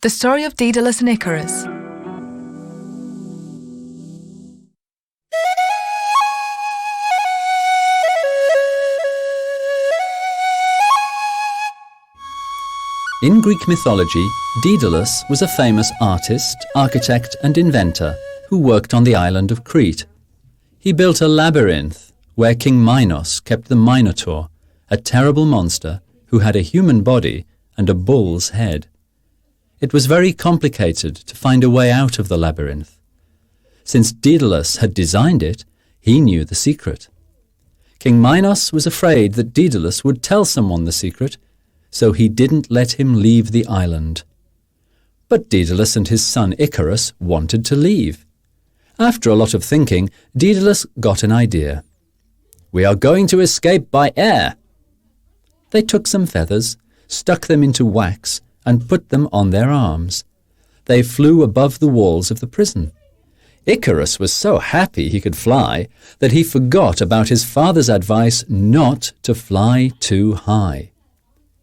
The story of Daedalus and Icarus. In Greek mythology, Daedalus was a famous artist, architect and inventor who worked on the island of Crete. He built a labyrinth where King Minos kept the Minotaur, a terrible monster who had a human body and a bull's head. It was very complicated to find a way out of the labyrinth. Since Daedalus had designed it, he knew the secret. King Minos was afraid that Daedalus would tell someone the secret, so he didn't let him leave the island. But Daedalus and his son Icarus wanted to leave. After a lot of thinking, Daedalus got an idea. "We are going to escape by air." They took some feathers, stuck them into wax, and put them on their arms. They flew above the walls of the prison. Icarus was so happy he could fly that he forgot about his father's advice not to fly too high.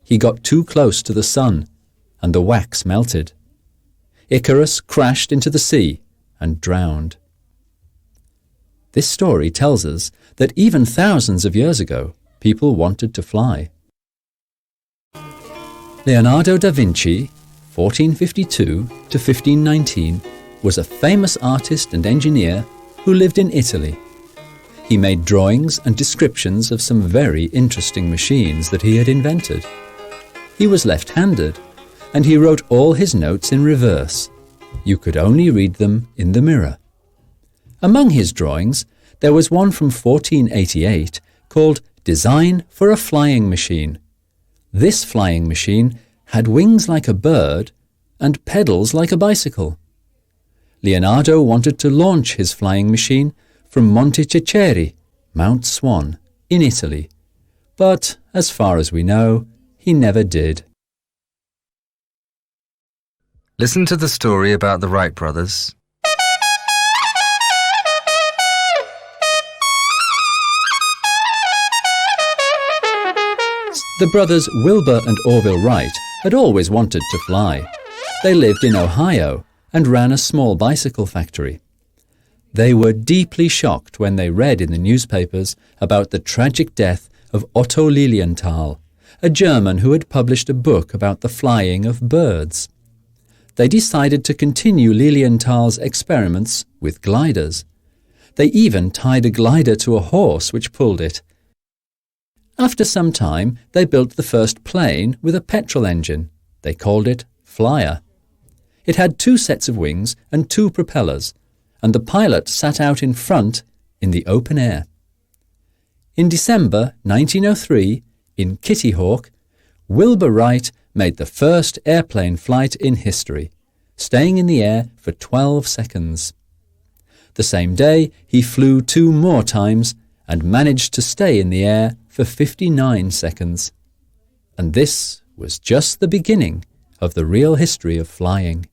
He got too close to the sun, and the wax melted. Icarus crashed into the sea and drowned. This story tells us that even thousands of years ago, people wanted to fly. Leonardo da Vinci, 1452 to 1519, was a famous artist and engineer who lived in Italy. He made drawings and descriptions of some very interesting machines that he had invented. He was left-handed, and he wrote all his notes in reverse. You could only read them in the mirror. Among his drawings, there was one from 1488 called Design for a Flying Machine. This flying machine had wings like a bird and pedals like a bicycle. Leonardo wanted to launch his flying machine from Monte Cecere, Mount Swan, in Italy, but as far as we know, he never did. Listen to the story about the Wright brothers. The brothers Wilbur and Orville Wright had always wanted to fly. They lived in Ohio and ran a small bicycle factory. They were deeply shocked when they read in the newspapers about the tragic death of Otto Lilienthal, a German who had published a book about the flying of birds. They decided to continue Lilienthal's experiments with gliders. They even tied a glider to a horse which pulled it. After some time, they built the first plane with a petrol engine. They called it Flyer. It had 2 sets of wings and 2 propellers, and the pilot sat out in front in the open air. In December 1903, in Kitty Hawk, Wilbur Wright made the first airplane flight in history, staying in the air for 12 seconds. The same day, he flew 2 more times and managed to stay in the air for 59 seconds. And this was just the beginning of the real history of flying.